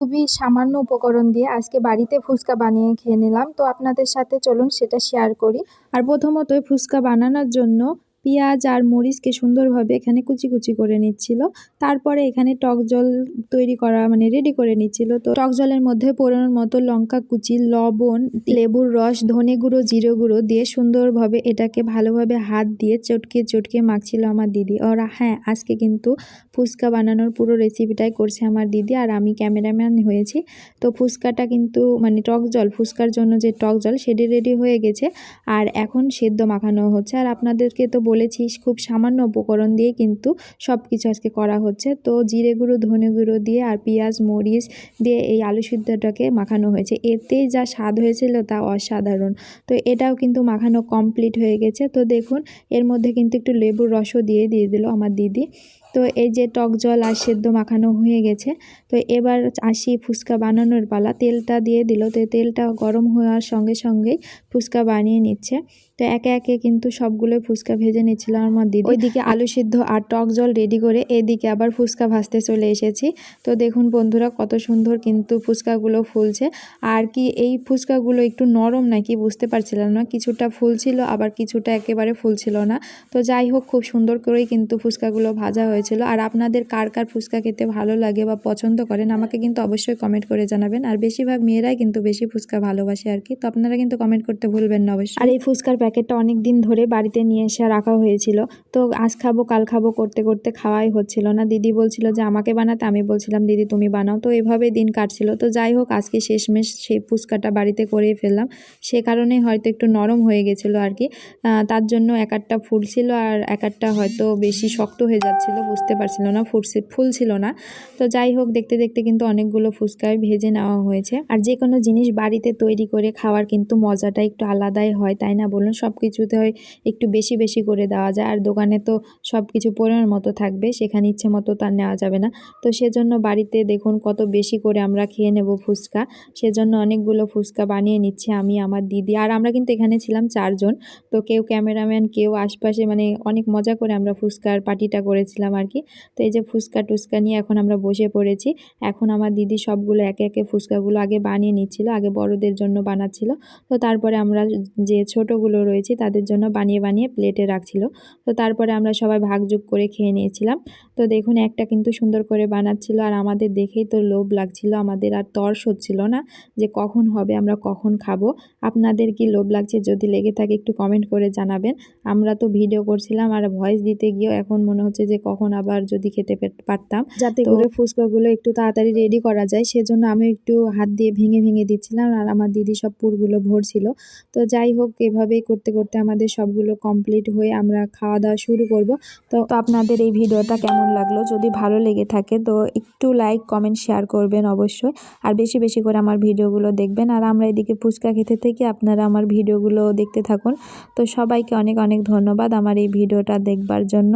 খুবই সামান্য উপকরণ দিয়ে আজকে বাড়িতে ফুচকা বানিয়ে খেয়ে নিলাম। তো আপনাদের সাথে চলুন সেটা শেয়ার করি। আর প্রথমতই ফুচকা বানানোর জন্য পেঁয়াজ আর মরিচকে সুন্দরভাবে এখানে কুচি কুচি করে নিচ্ছিল। তারপরে এখানে টক জল তৈরি করা রেডি করে নিচ্ছিল। তো টক জলের মধ্যে পরিমাণ মতো লঙ্কা কুচি, লবণ, লেবুর রস, ধনে গুঁড়ো, জিরে গুঁড়ো দিয়ে সুন্দরভাবে এটাকে ভালোভাবে হাত দিয়ে চটকে চটকে মাখছিল আমার দিদি। আর হ্যাঁ, আজকে কিন্তু ফুচকা বানানোর পুরো রেসিপিটাই করছে আমার দিদি, আর আমি ক্যামেরাম্যান হয়েছি। তো ফুচকাটা কিন্তু টক জল, ফুচকার জন্য যে টক জল সেটি রেডি হয়ে গেছে, আর এখন সেদ্ধ মাখানো হচ্ছে। আর আপনাদেরকে তো বলেছি খুব সামান্য উপকরণ দিয়ে কিন্তু সব কিছু আজকে করা হচ্ছে। তো জিরে গুঁড়ো, ধনে গুঁড়ো দিয়ে আর পেঁয়াজ মরিচ দিয়ে এই আলু সিদ্ধটাকে মাখানো হয়েছে। এতে যা স্বাদ হয়েছিল তা অসাধারণ। তো এটাও কিন্তু মাখানো কমপ্লিট হয়ে গেছে। তো দেখুন, এর মধ্যে কিন্তু একটু লেবুর রসও দিয়ে দিল আমার দিদি। তো এই যে টক জল আর সেদ্ধ মাখানো হয়ে গেছে। তো এবার আসি ফুচকা বানানোর পালা। তেলটা দিয়ে দিল। তো তেলটা গরম হওয়ার সঙ্গে সঙ্গেই ফুচকা বানিয়ে নিচ্ছে। তো একে একে কিন্তু সবগুলো ফুচকা ভেজে নিচ্ছিল আমার দিদি। ওইদিকে আলু সিদ্ধ আর টক জল রেডি করে এদিকে আবার ফুচকা ভাজতে চলে এসেছি। তো দেখুন বন্ধুরা, কত সুন্দর কিন্তু ফুচকাগুলো ফুলছে। আর কি এই ফুচকাগুলো একটু নরম নাকি বুঝতে পারছিলাম না, কিছুটা ফুলছিল আবার কিছুটা একেবারে ফুলছিল না। তো যাই হোক, খুব সুন্দর করেই কিন্তু ফুচকাগুলো ভাজা হয়েছিল। আর আপনাদের কার কার ফুচকা খেতে ভালো লাগে বা পছন্দ করেন আমাকে কিন্তু অবশ্যই কমেন্ট করে জানাবেন। আর বেশিরভাগ মেয়েরাই কিন্তু বেশি ফুচকা ভালোবাসে আর কি। তো আপনারা কিন্তু কমেন্ট করতে ভুলবেন না অবশ্যই। আর এই ফুচকার প্যাকেটটা অনেক দিন ধরে বাড়িতে নিয়ে এসে রাখা হয়েছিল। তো আজ খাবো কাল খাবো করতে করতে খাওয়াই হচ্ছিল না। দিদি বলছিল যে আমাকে বানাতে, আমি বলছিলাম দিদি তুমি বানাও। তো এভাবে দিন কাটছিল। তো যাই হোক, আজকে শেষমেশ সেই ফুচকাটা বাড়িতে করেই ফেললাম। সে কারণে হয়তো একটু নরম হয়ে গেছিলো আর কি। তার জন্য এক একটা ফুলছিল আর এক একটা হয়তো বেশি শক্ত হয়ে যাচ্ছিল, বুঝতে পারছিল না, ফুলছিল না। তো যাই হোক, দেখতে দেখতে কিন্তু অনেকগুলো ফুচকায় ভেজে নেওয়া হয়েছে। আর যে কোনো জিনিস বাড়িতে তৈরি করে খাওয়ার কিন্তু মজাটা একটু আলাদাই হয়, তাই না বলুন? সব কিছুতে হয় একটু বেশি বেশি করে দেওয়া যায়। আর দোকানে তো সব কিছু পরিমাণ মতো থাকবে, সেখানে ইচ্ছে মতো তার নেওয়া যাবে না। তো সেজন্য বাড়িতে দেখুন কত বেশি করে আমরা খেয়ে নেব ফুচকা। সেজন্য অনেকগুলো ফুচকা বানিয়ে নিচ্ছে আমি, আমার দিদি। আর আমরা কিন্তু এখানে ছিলাম 4 জন। তো কেউ ক্যামেরাম্যান, কেউ আশপাশে, অনেক মজা করে আমরা ফুচকার পার্টিটা করেছিলাম আর কি। তো এই যে ফুচকা টুচকা নিয়ে এখন আমরা বসে পড়েছি। এখন আমার দিদি সবগুলো একে একে ফুচকাগুলো আগে বানিয়ে নিচ্ছিল, আগে বড়দের জন্য বানাচ্ছিল। তো তারপরে আমরা যে ছোটোগুলো রয়েছে তাদের জন্য বানিয়ে বানিয়ে প্লেটে রাখছিল। তো তারপরে আমরা সবাই ভাগযোগ করে খেয়ে নিয়েছিলাম। তো দেখুন, একটা কিন্তু সুন্দর করে বানাচ্ছিল, আর আমাদের দেখেই তো লোভ লাগছিল, আমাদের আর তর্স হচ্ছিল না যে কখন হবে, আমরা কখন খাবো। আপনাদের কি লোভ লাগছে? যদি লেগে থাকে একটু কমেন্ট করে জানাবেন। আমরা তো ভিডিও করছিলাম আর ভয়েস দিতে গিয়েও এখন মনে হচ্ছে যে কখন আবার যদি খেতে পারতাম, যাতে করে ফুচকাগুলো একটু তাড়াতাড়ি রেডি করা যায়। সেজন্য আমি একটু হাত দিয়ে ভেঙে ভেঙে দিচ্ছিলাম, আর আমার দিদি সব পুরগুলো ভরছিল। তো যাই হোক, এভাবেই করতে করতে আমাদের সবগুলো কমপ্লিট হয়ে আমরা খাওয়া দাওয়া শুরু করব। তো আপনাদের এই ভিডিওটা কেমন লাগলো? যদি ভালো লেগে থাকে তো একটু লাইক কমেন্ট শেয়ার করবেন অবশ্যই। আর বেশি বেশি করে আমার ভিডিওগুলো দেখবেন। আর আমরা এদিকে ফুচকা খেতে থেকে আপনারা আমার ভিডিওগুলো দেখতে থাকুন। তো সবাইকে অনেক অনেক ধন্যবাদ আমার এই ভিডিওটা দেখবার জন্য।